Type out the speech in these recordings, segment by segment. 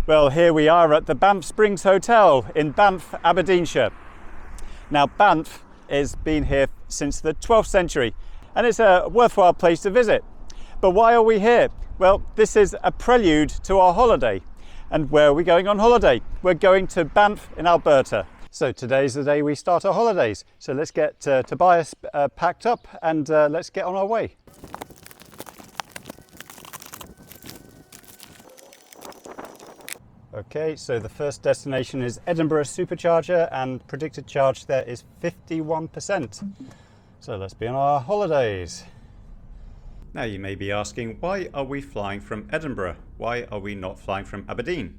Well, here we are at the Banff Springs Hotel in Banff, Aberdeenshire. Now, Banff has been here since the 12th century and it's a worthwhile place to visit. But why are we here? Well, this is a prelude to our holiday. And where are we going on holiday? We're going to Banff in Alberta. So today's the day we start our holidays. So let's get Tobias packed up and let's get on our way. Okay, so the first destination is Edinburgh Supercharger and predicted charge there is 51%. So let's be on our holidays. Now you may be asking, why are we flying from Edinburgh? Why are we not flying from Aberdeen?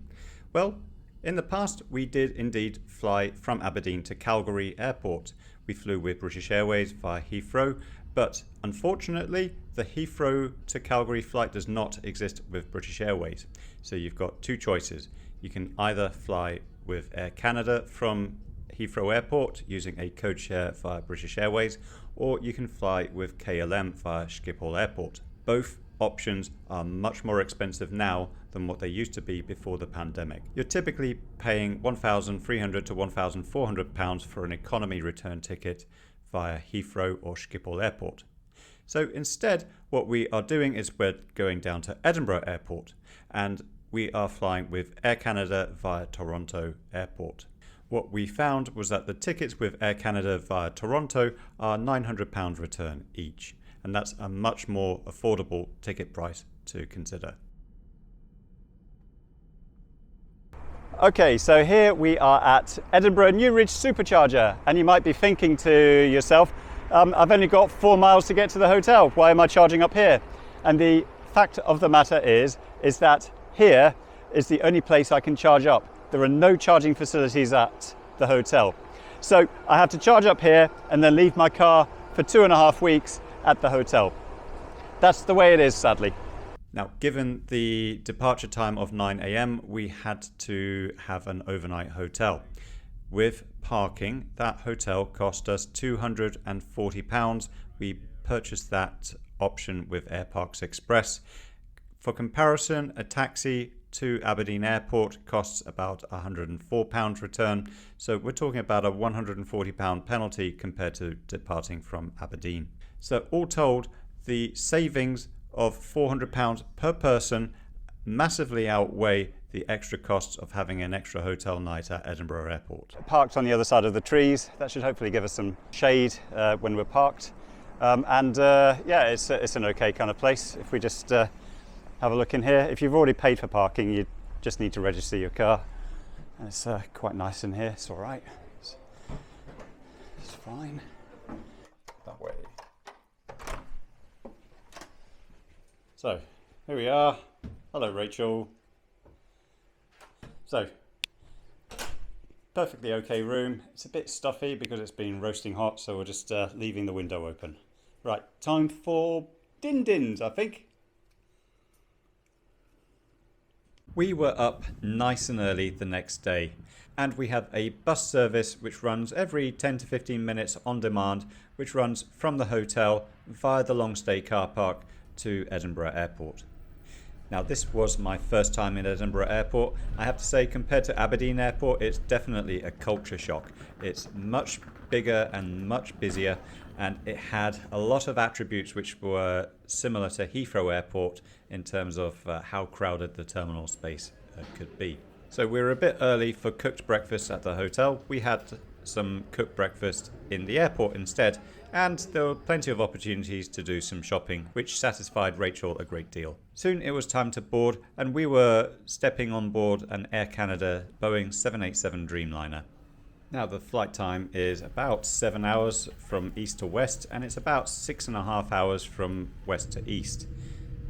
Well, in the past we did indeed fly from Aberdeen to Calgary Airport. We flew with British Airways via Heathrow, but unfortunately the Heathrow to Calgary flight does not exist with British Airways. So you've got two choices. You can either fly with Air Canada from Heathrow Airport using a code share via British Airways, or you can fly with KLM via Schiphol Airport. Both options are much more expensive now than what they used to be before the pandemic. You're typically paying £1,300 to £1,400 for an economy return ticket via Heathrow or Schiphol Airport. So instead, what we are doing is we're going down to Edinburgh Airport and we are flying with Air Canada via Toronto Airport. What we found was that the tickets with Air Canada via Toronto are £900 return each, and that's a much more affordable ticket price to consider. Okay, so here we are at Edinburgh Newridge Supercharger, and you might be thinking to yourself, I've only got 4 miles to get to the hotel, why am I charging up here? And the fact of the matter is that here is the only place I can charge up. There are no charging facilities at the hotel. So I have to charge up here and then leave my car for 2.5 weeks at the hotel. That's the way it is, sadly. Now, given the departure time of 9 a.m, we had to have an overnight hotel. With parking, that hotel cost us £240. We purchased that option with Air Parks Express. For comparison, a taxi to Aberdeen Airport costs about £104 return, so we're talking about a £140 penalty compared to departing from Aberdeen. So all told, the savings of £400 per person massively outweigh the extra costs of having an extra hotel night at Edinburgh Airport. Parked on the other side of the trees, that should hopefully give us some shade when we're parked. Yeah, it's an okay kind of place. If we just have a look in here. If you've already paid for parking, you just need to register your car. And it's quite nice in here. It's all right. It's fine. That way. So here we are. Hello, Rachel. So perfectly okay room. It's a bit stuffy because it's been roasting hot, so we're just leaving the window open. Right, time for din-dins, I think. We were up nice and early the next day, and we have a bus service which runs every 10 to 15 minutes on demand, which runs from the hotel via the long stay car park to Edinburgh Airport. Now, this was my first time in Edinburgh Airport. I have to say, compared to Aberdeen Airport, it's definitely a culture shock. It's much bigger and much busier, and it had a lot of attributes which were similar to Heathrow Airport in terms of how crowded the terminal space could be. So we were a bit early for cooked breakfast at the hotel. We had some cooked breakfast in the airport instead, and there were plenty of opportunities to do some shopping, which satisfied Rachel a great deal. Soon it was time to board, and we were stepping on board an Air Canada Boeing 787 Dreamliner. Now, the flight time is about 7 hours from east to west, and it's about 6.5 hours from west to east.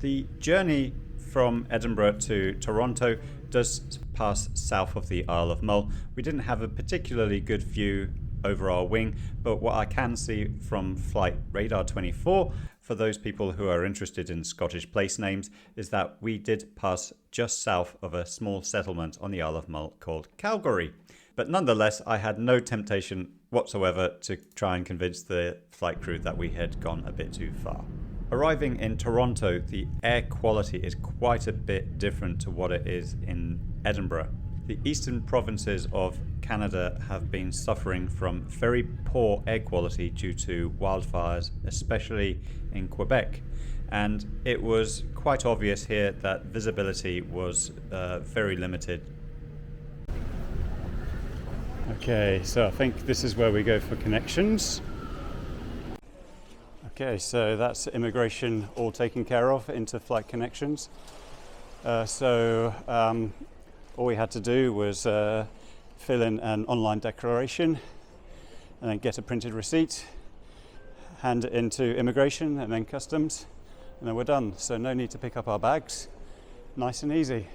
The journey from Edinburgh to Toronto does pass south of the Isle of Mull. We didn't have a particularly good view over our wing, but what I can see from Flight Radar 24, for those people who are interested in Scottish place names, is that we did pass just south of a small settlement on the Isle of Mull called Calgary. But nonetheless, I had no temptation whatsoever to try and convince the flight crew that we had gone a bit too far. Arriving in Toronto, the air quality is quite a bit different to what it is in Edinburgh. The eastern provinces of Canada have been suffering from very poor air quality due to wildfires, especially in Quebec. And it was quite obvious here that visibility was very limited. Okay, so I think this is where we go for connections. Okay, so that's immigration all taken care of into flight connections. All we had to do was fill in an online declaration and then get a printed receipt, hand it into immigration and then customs, and then we're done. So no need to pick up our bags. Nice and easy.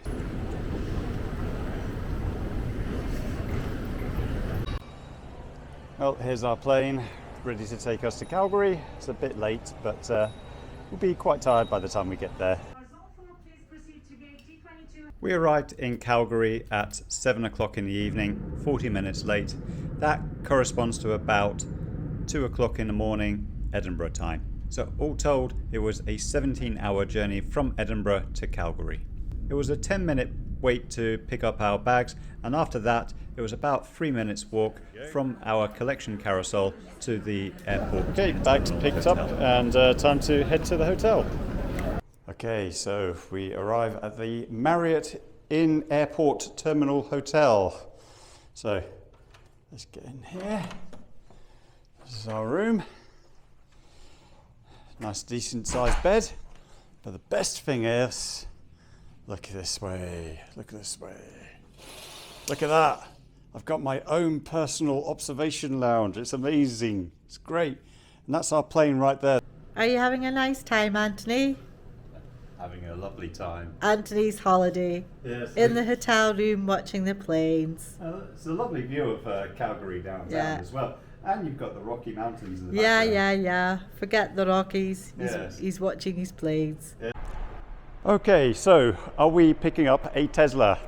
Well, here's our plane, ready to take us to Calgary. It's a bit late, but we'll be quite tired by the time we get there. We arrived in Calgary at 7 o'clock in the evening, 40 minutes late. That corresponds to about 2 o'clock in the morning, Edinburgh time. So all told, it was a 17-hour journey from Edinburgh to Calgary. It was a 10-minute wait to pick up our bags, and after that, it was about 3 minutes walk from our collection carousel to the airport. Okay, bags picked up and time to head to the hotel. Okay, so we arrive at the Marriott Inn Airport Terminal Hotel. So let's get in here. This is our room. Nice decent sized bed. But the best thing is, look this way, look this way. Look at that. I've got my own personal observation lounge. It's amazing. It's great. And that's our plane right there. Are you having a nice time, Anthony? Having a lovely time. Anthony's holiday. Yes. In the hotel room watching the planes. It's a lovely view of Calgary downtown as well. And you've got the Rocky Mountains in the background. Yeah. Forget the Rockies. Yes. He's watching his planes. Yeah. Okay, so are we picking up a Tesla?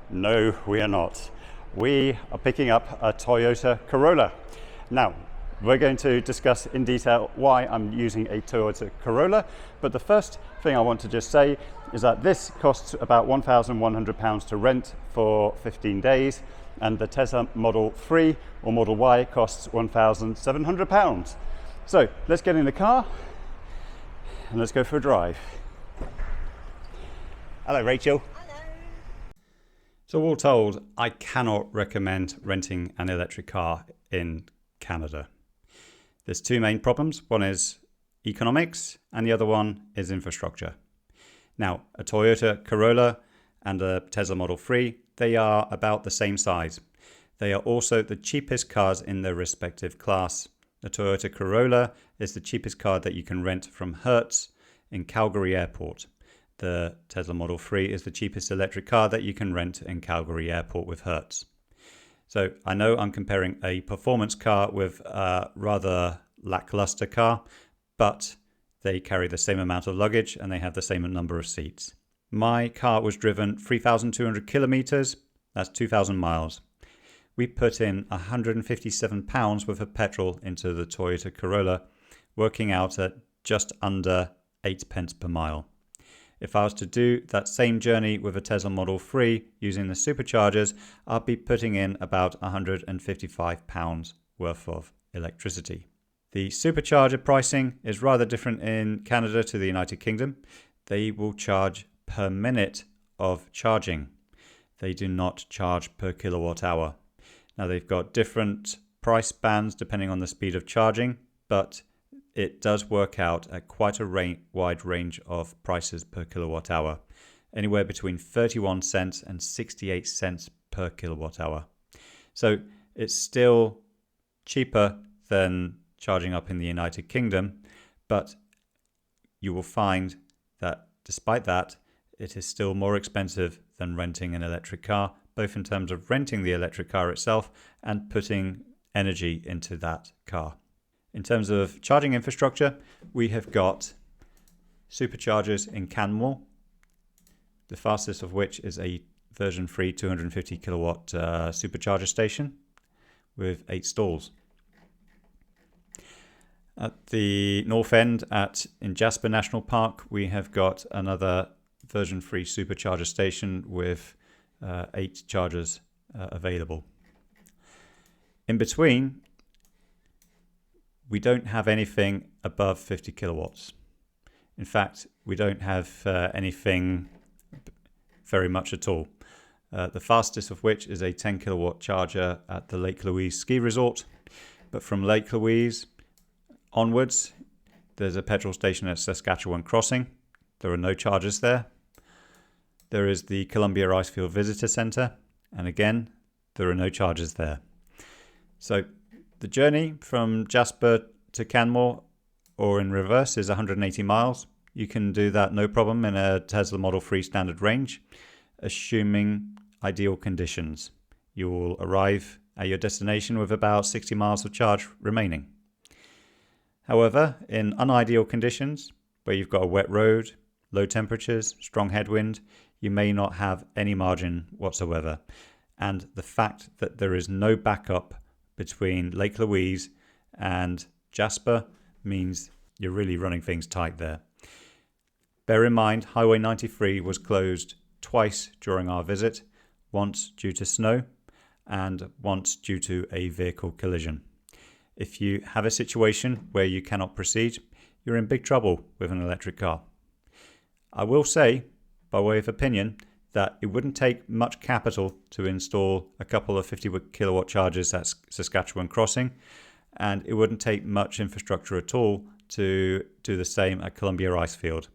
No, we are not. We are picking up a Toyota Corolla. Now, we're going to discuss in detail why I'm using a Toyota Corolla, but the first thing I want to just say is that this costs about £1,100 to rent for 15 days, and the Tesla Model 3 or Model Y costs £1,700. So let's get in the car and let's go for a drive. Hello, Rachel. Hello. So all told, I cannot recommend renting an electric car in Canada. There's two main problems. One is economics and the other one is infrastructure. Now, a Toyota Corolla and a Tesla Model 3, they are about the same size. They are also the cheapest cars in their respective class. The Toyota Corolla is the cheapest car that you can rent from Hertz in Calgary Airport. The Tesla Model 3 is the cheapest electric car that you can rent in Calgary Airport with Hertz. So I know I'm comparing a performance car with a rather lackluster car, but they carry the same amount of luggage and they have the same number of seats. My car was driven 3,200 kilometers, that's 2,000 miles. We put in £157 worth of petrol into the Toyota Corolla, working out at just under 8 pence per mile. If I was to do that same journey with a Tesla Model 3 using the superchargers, I'd be putting in about £155 worth of electricity. The supercharger pricing is rather different in Canada to the United Kingdom. They will charge per minute of charging. They do not charge per kilowatt hour. Now they've got different price bands depending on the speed of charging, but it does work out at quite a wide range of prices per kilowatt hour, anywhere between 31 cents and 68 cents per kilowatt hour. So it's still cheaper than charging up in the United Kingdom, but you will find that despite that, it is still more expensive than renting an electric car, both in terms of renting the electric car itself and putting energy into that car. In terms of charging infrastructure, we have got superchargers in Canmore, the fastest of which is a version 3 250 kilowatt supercharger station with 8 stalls. At the north end in Jasper National Park, we have got another version-free supercharger station with 8 chargers available. In between, we don't have anything above 50 kilowatts. In fact, we don't have anything very much at all. The fastest of which is a 10 kilowatt charger at the Lake Louise ski resort. But from Lake Louise onwards, there's a petrol station at Saskatchewan Crossing. There are no chargers there. There is the Columbia Icefield Visitor Centre, and again, there are no chargers there. So the journey from Jasper to Canmore, or in reverse, is 180 miles. You can do that no problem in a Tesla Model 3 standard range, assuming ideal conditions. You will arrive at your destination with about 60 miles of charge remaining. However, in unideal conditions, where you've got a wet road, low temperatures, strong headwind, you may not have any margin whatsoever. And the fact that there is no backup between Lake Louise and Jasper means you're really running things tight there. Bear in mind, Highway 93 was closed twice during our visit, once due to snow and once due to a vehicle collision. If you have a situation where you cannot proceed, you're in big trouble with an electric car. I will say, by way of opinion, that it wouldn't take much capital to install a couple of 50 kilowatt chargers at Saskatchewan Crossing, and it wouldn't take much infrastructure at all to do the same at Columbia Icefield.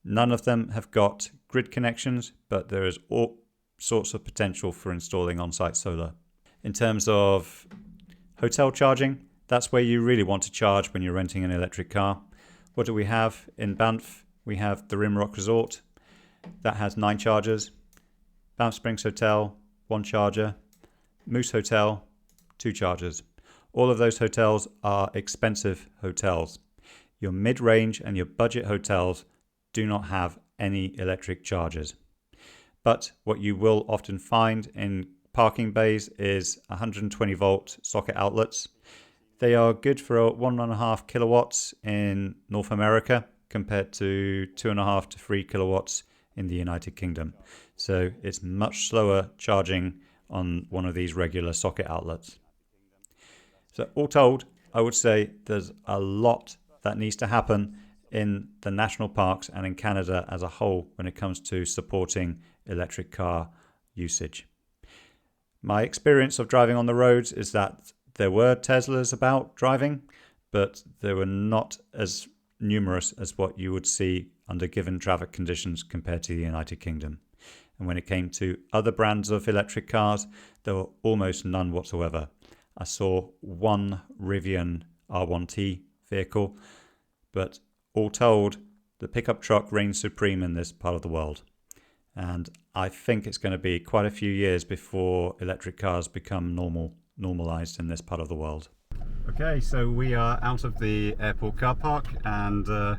None of them have got grid connections, but there is all sorts of potential for installing on-site solar. In terms of hotel charging, that's where you really want to charge when you're renting an electric car. What do we have in Banff? We have the Rimrock Resort. That has 9 chargers. Banff Springs Hotel, 1 charger. Moose Hotel, 2 chargers. All of those hotels are expensive hotels. Your mid-range and your budget hotels do not have any electric chargers. But what you will often find in parking bays is 120 volt socket outlets. They are good for 1.5 kilowatts in North America compared to 2.5 to 3 kilowatts in the United Kingdom. So it's much slower charging on one of these regular socket outlets. So all told, I would say there's a lot that needs to happen in the national parks and in Canada as a whole when it comes to supporting electric car usage. My experience of driving on the roads is that there were Teslas about driving, but they were not as numerous as what you would see under given traffic conditions compared to the United Kingdom. And when it came to other brands of electric cars, there were almost none whatsoever. I saw one Rivian R1T vehicle, but all told, the pickup truck reigns supreme in this part of the world. And I think it's going to be quite a few years before electric cars become normalized in this part of the world. Okay, so we are out of the airport car park and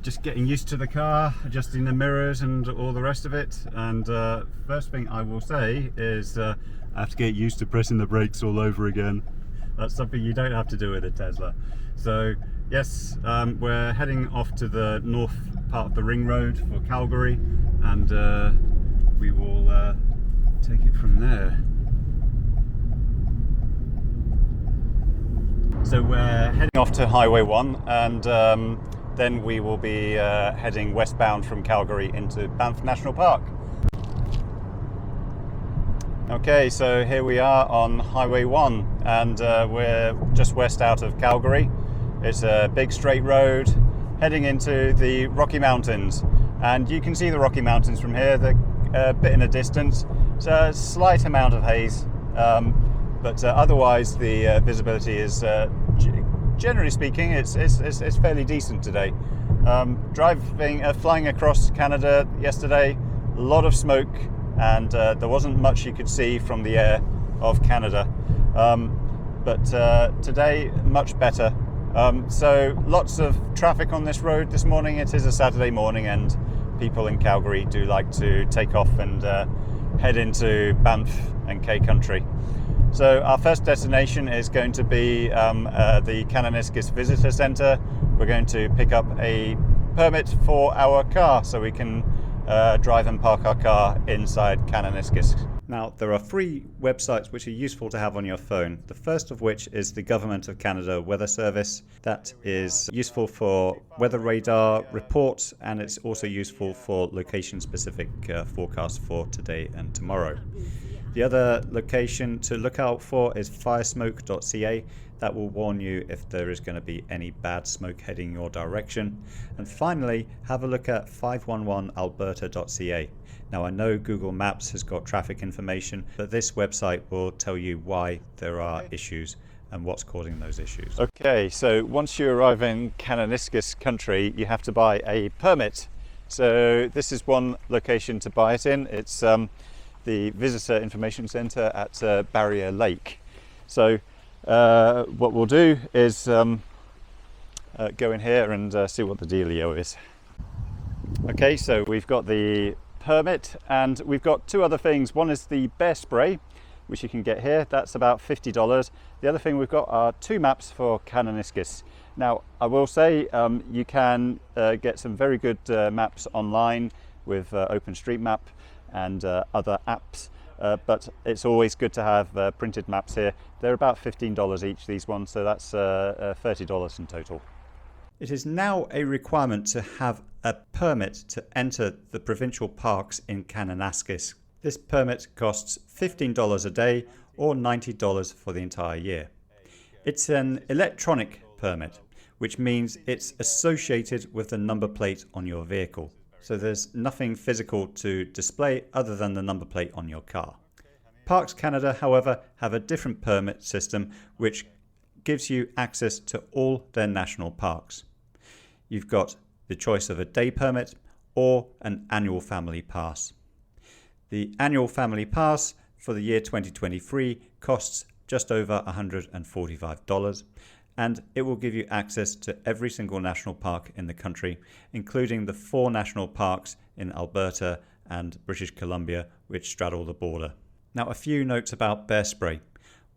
just getting used to the car, adjusting the mirrors and all the rest of it. And first thing I will say is I have to get used to pressing the brakes all over again. That's something you don't have to do with a Tesla. So yes, we're heading off to the north part of the ring road for Calgary, and we will take it from there. So we're heading off to Highway 1, and then we will be heading westbound from Calgary into Banff National Park. Okay, so here we are on Highway 1, and we're just west out of Calgary. It's a big straight road heading into the Rocky Mountains, and you can see the Rocky Mountains from here. They're a bit in a distance. It's a slight amount of haze, but otherwise the visibility is, generally speaking, it's fairly decent today. Flying across Canada yesterday, a lot of smoke, and there wasn't much you could see from the air of Canada. But today, much better. So lots of traffic on this road this morning. It is a Saturday morning, and people in Calgary do like to take off and head into Banff and K Country. So our first destination is going to be the Kannanaskis Visitor Centre. We're going to pick up a permit for our car so we can drive and park our car inside Kannanaskis. Now, there are 3 websites which are useful to have on your phone. The first of which is the Government of Canada Weather Service. That is useful for weather radar reports, and it's also useful for location-specific forecasts for today and tomorrow. The other location to look out for is firesmoke.ca. That will warn you if there is going to be any bad smoke heading your direction. And finally, have a look at 511alberta.ca. Now, I know Google Maps has got traffic information, but this website will tell you why there are issues and what's causing those issues. Okay, so once you arrive in Kannanaskis country, you have to buy a permit. So this is one location to buy it in. It's the Visitor Information Centre at Barrier Lake. So what we'll do is go in here and see what the dealio is. Okay, so we've got the permit and we've got 2 other things. One is the bear spray, which you can get here. That's about $50. The other thing we've got are 2 maps for Kannanaskis. Now, I will say you can get some very good maps online with OpenStreetMap and other apps, but it's always good to have printed maps here. They're about $15 each, these ones, so that's $30 in total. It is now a requirement to have a permit to enter the provincial parks in Kannanaskis. This permit costs $15 a day or $90 for the entire year. It's an electronic permit, which means it's associated with the number plate on your vehicle. So there's nothing physical to display other than the number plate on your car. Parks Canada, however, have a different permit system which gives you access to all their national parks. You've got the choice of a day permit or an annual family pass. The annual family pass for the year 2023 costs just over $145, and it will give you access to every single national park in the country, including the 4 national parks in Alberta and British Columbia, which straddle the border. Now, a few notes about bear spray.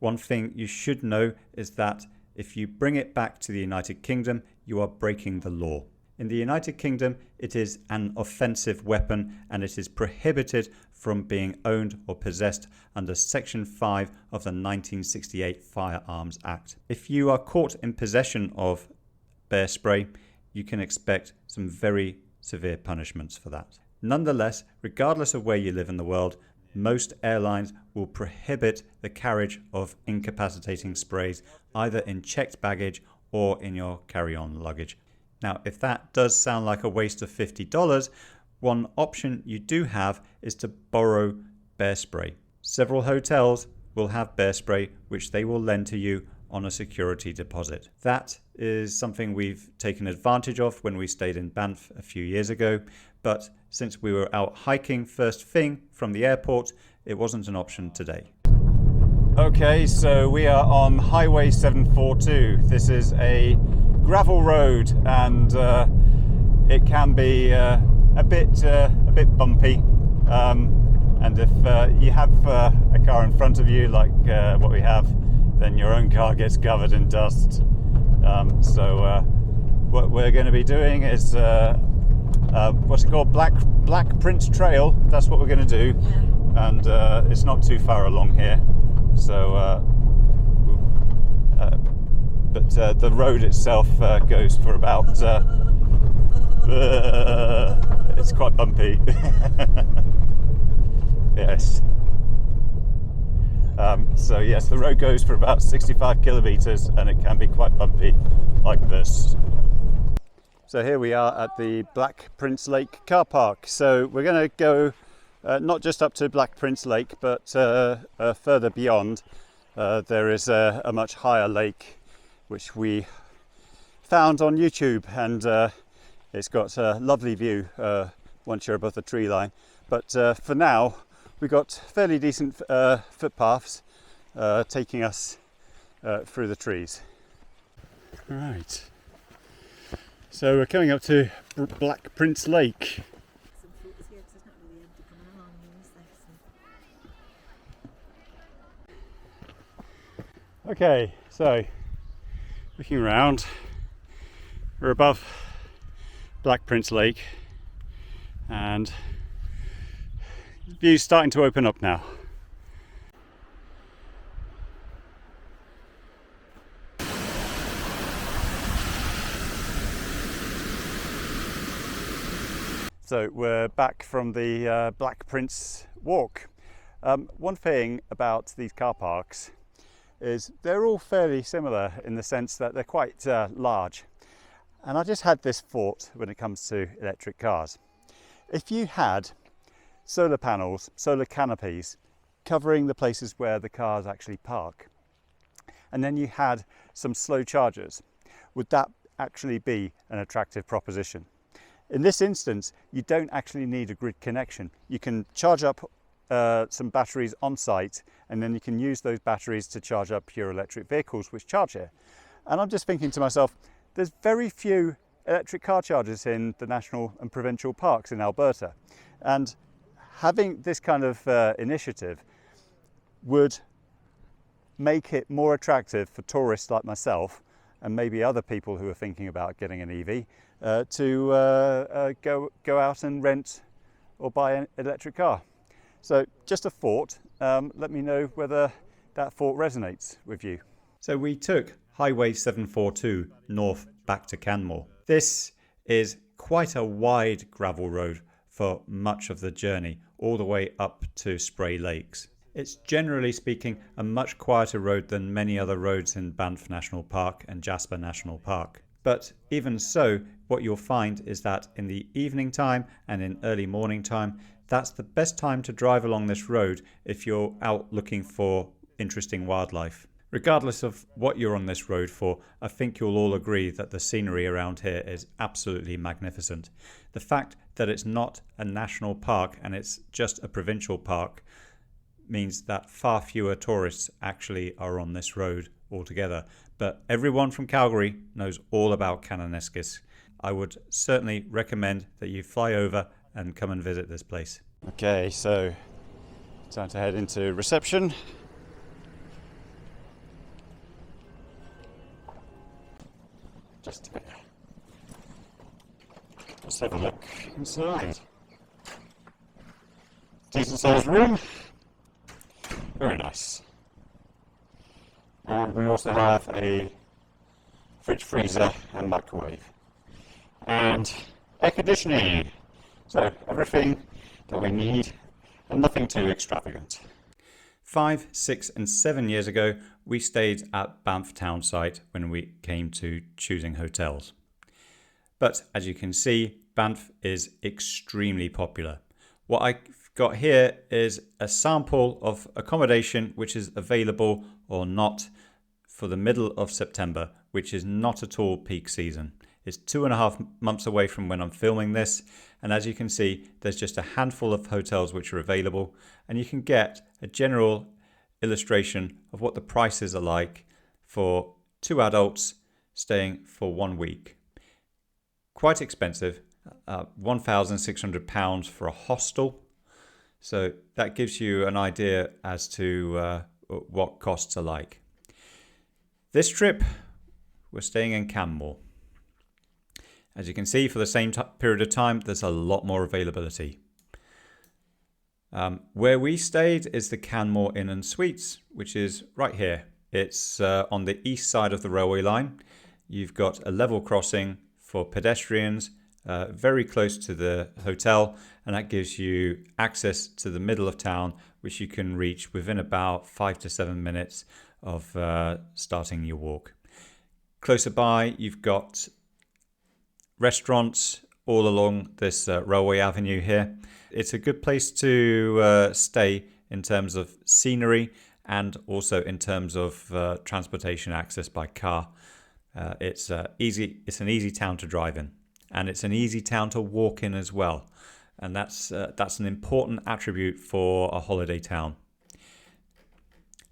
One thing you should know is that if you bring it back to the United Kingdom, you are breaking the law. In the United Kingdom, it is an offensive weapon and it is prohibited from being owned or possessed under Section 5 of the 1968 Firearms Act. If you are caught in possession of bear spray, you can expect some very severe punishments for that. Nonetheless, regardless of where you live in the world, most airlines will prohibit the carriage of incapacitating sprays either in checked baggage or in your carry-on luggage. Now, if that does sound like a waste of $50, one option you do have is to borrow bear spray. Several hotels will have bear spray which they will lend to you on a security deposit. That is something we've taken advantage of when we stayed in Banff a few years ago, but since we were out hiking first thing from the airport, it wasn't an option today. Okay, so we are on Highway 742. This is a gravel road and it can be a bit bumpy. And if you have a car in front of you like what we have, then your own car gets covered in dust. So what we're going to be doing is what's it called? Black Prince Trail. That's what we're going to do. Yeah. And it's not too far along here. So, but the road itself goes for about. It's quite bumpy. Yes. So yes, the road goes for about 65 kilometers, and it can be quite bumpy, like this. So here we are at the Black Prince Lake car park. So we're going to go not just up to Black Prince Lake, but further beyond. There is a much higher lake, which we found on YouTube, and it's got a lovely view once you're above the tree line. But for now, we've got fairly decent footpaths taking us through the trees. Right. So we're coming up to Black Prince Lake. Okay, so looking around, we're above Black Prince Lake and the view's starting to open up now. So we're back from the Black Prince walk. One thing about these car parks is they're all fairly similar in the sense that they're quite large. And I just had this thought when it comes to electric cars. If you had solar panels, solar canopies covering the places where the cars actually park, and then you had some slow chargers, would that actually be an attractive proposition? In this instance, you don't actually need a grid connection. You can charge up some batteries on site, and then you can use those batteries to charge up your electric vehicles which charge here. And I'm just thinking to myself, there's very few electric car chargers in the national and provincial parks in Alberta. And having this kind of initiative would make it more attractive for tourists like myself and maybe other people who are thinking about getting an EV to go out and rent or buy an electric car. So just a thought, let me know whether that thought resonates with you. So we took Highway 742 north back to Canmore. This is quite a wide gravel road for much of the journey, all the way up to Spray Lakes. It's generally speaking a much quieter road than many other roads in Banff National Park and Jasper National Park. But even so, what you'll find is that in the evening time and in early morning time, that's the best time to drive along this road if you're out looking for interesting wildlife. Regardless of what you're on this road for, I think you'll all agree that the scenery around here is absolutely magnificent. The fact that it's not a national park and it's just a provincial park means that far fewer tourists actually are on this road altogether. But everyone from Calgary knows all about Kannanaskis. I would certainly recommend that you fly over and come and visit this place. Okay, so time to head into reception. Just have a look inside. Decent sized room. Very nice. And we also have a fridge, freezer and microwave. And air conditioning. So everything that we need and nothing too extravagant. 5, 6 and 7 years ago, we stayed at Banff town site when we came to choosing hotels. But as you can see, Banff is extremely popular. What I've got here is a sample of accommodation which is available or not for the middle of September, which is not at all peak season. It's 2.5 months away from when I'm filming this, and as you can see, there's just a handful of hotels which are available, and you can get a general illustration of what the prices are like for 2 adults staying for 1 week. Quite expensive, £1,600 for a hostel, so that gives you an idea as to what costs are like. This trip, we're staying in Canmore. As you can see, for the same period of time, there's a lot more availability. Where we stayed is the Canmore Inn and Suites, which is right here. It's on the east side of the railway line. You've got a level crossing for pedestrians, very close to the hotel, and that gives you access to the middle of town, which you can reach within about 5 to 7 minutes of starting your walk. Closer by, you've got restaurants all along this railway avenue here. It's a good place to stay in terms of scenery and also in terms of transportation access by car. It's an easy town to drive in, and it's an easy town to walk in as well. And that's an important attribute for a holiday town.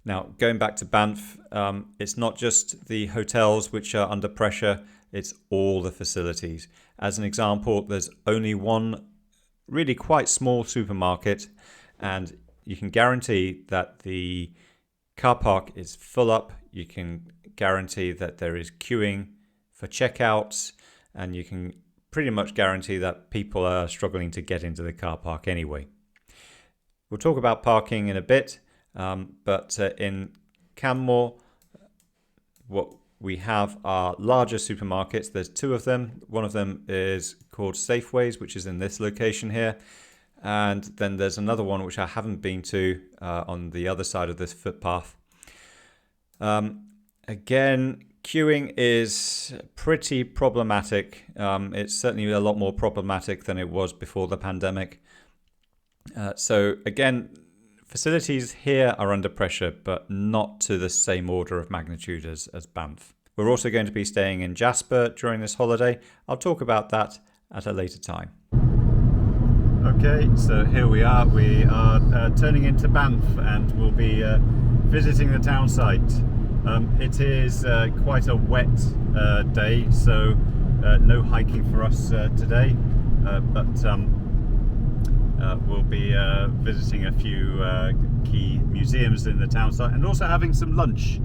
Now, going back to Banff, it's not just the hotels which are under pressure, it's all the facilities. As an example, there's only one really quite small supermarket, and you can guarantee that the car park is full up. You can guarantee that there is queuing for checkouts, and you can pretty much guarantee that people are struggling to get into the car park anyway. We'll talk about parking in a bit, but in Canmore, what we have are larger supermarkets. There's two of them. One of them is called Safeways, which is in this location here. And then there's another one which I haven't been to on the other side of this footpath. Again, queuing is pretty problematic. It's certainly a lot more problematic than it was before the pandemic. So again, facilities here are under pressure, but not to the same order of magnitude as Banff. We're also going to be staying in Jasper during this holiday. I'll talk about that at a later time. Okay, so here we are. We are turning into Banff, and we'll be visiting the town site. It is quite a wet day, so no hiking for us today, but we'll be visiting a few key museums in the town site and also having some lunch.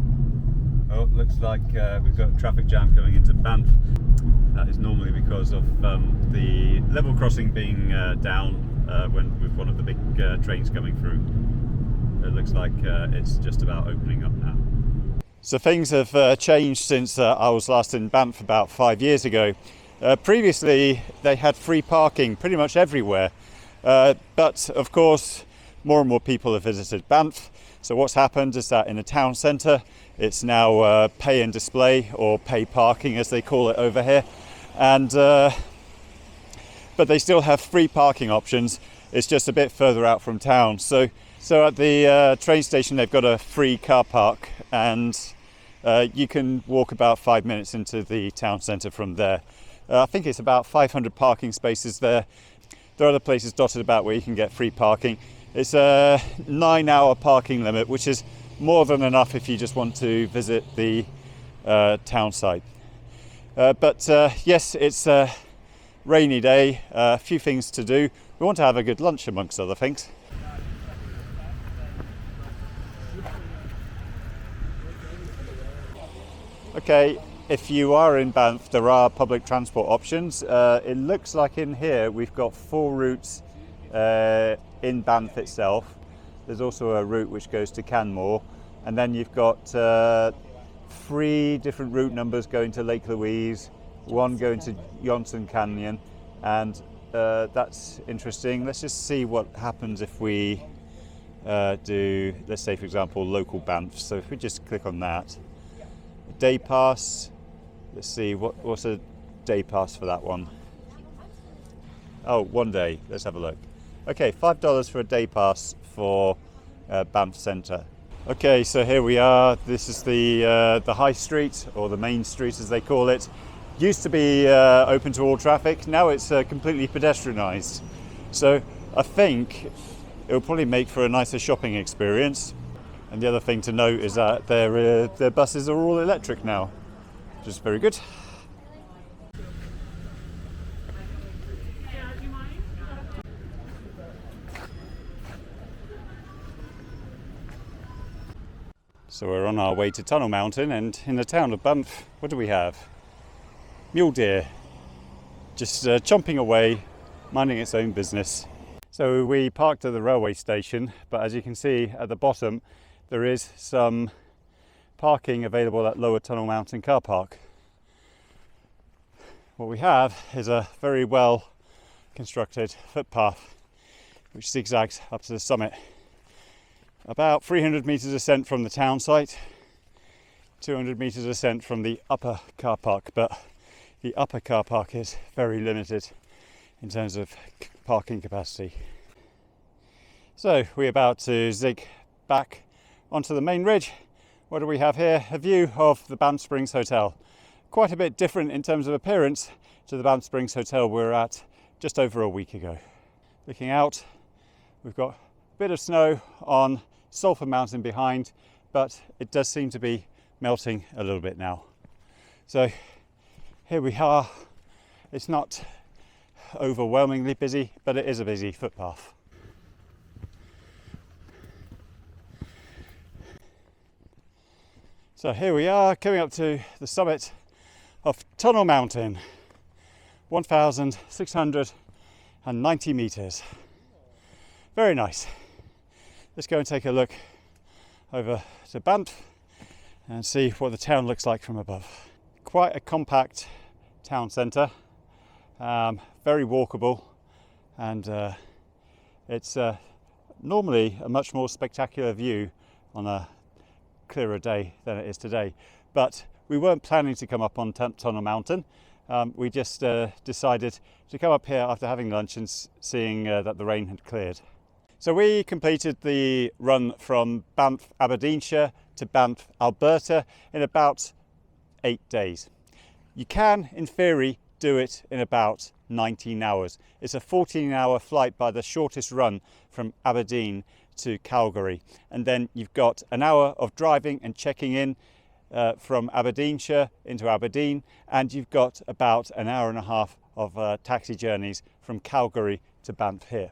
Oh, looks like we've got a traffic jam coming into Banff. That is normally because of the level crossing being down with one of the big trains coming through. It looks like it's just about opening up now. So things have changed since I was last in Banff about 5 years ago. Previously they had free parking pretty much everywhere, but of course more and more people have visited Banff. So what's happened is that in the town centre it's now pay and display, or pay parking as they call it over here, and but they still have free parking options. It's just a bit further out from town. So at the train station they've got a free car park, and you can walk about 5 minutes into the town centre from there. I think it's about 500 parking spaces there. There are other places dotted about where you can get free parking. It's a 9-hour parking limit, which is more than enough if you just want to visit the town site. But yes, it's a rainy day, a few things to do. We want to have a good lunch amongst other things. Okay, if you are in Banff, there are public transport options. It looks like in here we've got 4 routes in Banff itself. There's also a route which goes to Canmore, and then you've got 3 different route numbers going to Lake Louise, 1 going to Johnson Canyon, and that's interesting. Let's just see what happens if we do, let's say for example, local Banff. So if we just click on that, day pass, let's see what's a day pass for that one. Oh, 1 day. Let's have a look. Okay, $5 for a day pass for Banff Centre. Okay, so here we are. This is the high street, or the main street as they call it. Used to be open to all traffic. Now it's completely pedestrianised. So I think it will probably make for a nicer shopping experience. And the other thing to note is that their buses are all electric now, which is very good. So we're on our way to Tunnel Mountain, and in the town of Banff, what do we have? Mule deer, just chomping away, minding its own business. So we parked at the railway station, but as you can see at the bottom, there is some parking available at Lower Tunnel Mountain car park. What we have is a very well constructed footpath which zigzags up to the summit. About 300 metres ascent from the town site, 200 metres ascent from the upper car park, but the upper car park is very limited in terms of parking capacity. So we're about to zig back onto the main ridge. What do we have here? A view of the Banff Springs Hotel. Quite a bit different in terms of appearance to the Banff Springs Hotel we were at just over a week ago. Looking out, we've got a bit of snow on Sulphur Mountain behind, but it does seem to be melting a little bit now. So here we are. It's not overwhelmingly busy, but it is a busy footpath. So here we are, coming up to the summit of Tunnel Mountain, 1,690 metres. Very nice. Let's go and take a look over to Banff and see what the town looks like from above. Quite a compact town centre, very walkable, and it's normally a much more spectacular view on a clearer day than it is today. But we weren't planning to come up on Tunnel Mountain. We just decided to come up here after having lunch and seeing that the rain had cleared. So we completed the run from Banff Aberdeenshire to Banff Alberta in about 8 days. You can, in theory, do it in about 19 hours. It's a 14-hour flight by the shortest run from Aberdeen to Calgary, and then you've got an hour of driving and checking in from Aberdeenshire into Aberdeen, and you've got about an hour and a half of taxi journeys from Calgary to Banff here.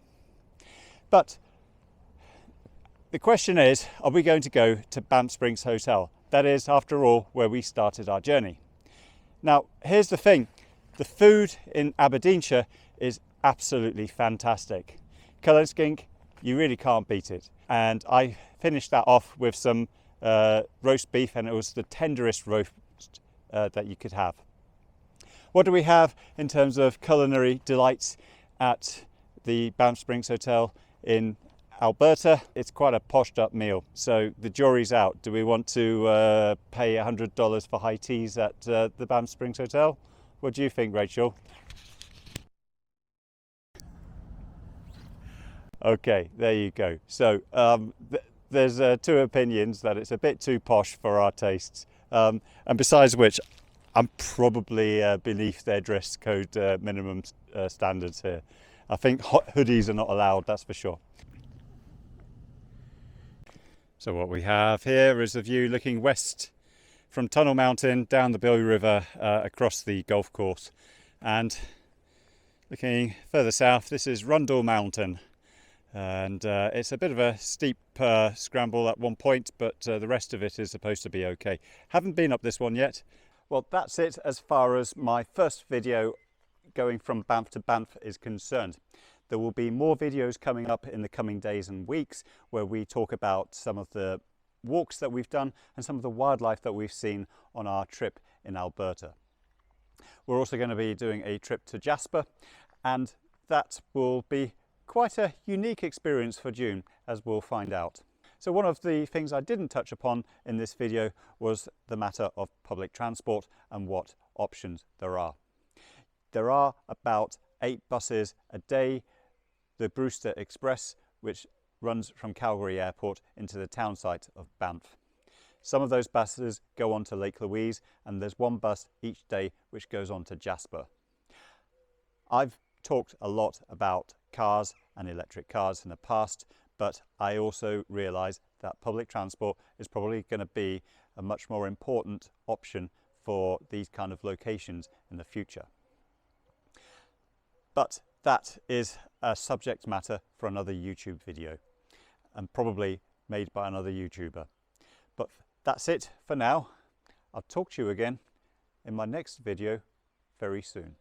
But the question is, are we going to go to Banff Springs Hotel? That is, after all, where we started our journey. Now, here's the thing. The food in Aberdeenshire is absolutely fantastic. Kannanaskis, you really can't beat it. And I finished that off with some roast beef, and it was the tenderest roast that you could have. What do we have in terms of culinary delights at the Banff Springs Hotel in Alberta? It's quite a poshed up meal, so the jury's out. Do we want to pay $100 for high teas at the Banff Springs Hotel? What do you think, Rachel? Okay, there you go. So there's two opinions, that it's a bit too posh for our tastes, and besides which, I'm probably beneath their dress code minimum standards here. I think hot hoodies are not allowed, that's for sure. So what we have here is a view looking west from Tunnel Mountain down the Billy River across the golf course, and looking further south, this is Rundle Mountain, and it's a bit of a steep scramble at one point, but the rest of it is supposed to be okay. Haven't been up this one yet. Well, that's it as far as my first video going from Banff to Banff is concerned. There will be more videos coming up in the coming days and weeks where we talk about some of the walks that we've done and some of the wildlife that we've seen on our trip in Alberta. We're also going to be doing a trip to Jasper, and that will be quite a unique experience for June, as we'll find out. So one of the things I didn't touch upon in this video was the matter of public transport and what options there are. There are about 8 buses a day. The Brewster Express, which runs from Calgary Airport into the town site of Banff. Some of those buses go on to Lake Louise, and there's one bus each day which goes on to Jasper. I've talked a lot about cars and electric cars in the past, but I also realise that public transport is probably going to be a much more important option for these kind of locations in the future. But that is a subject matter for another YouTube video, and probably made by another YouTuber. But that's it for now. I'll talk to you again in my next video very soon.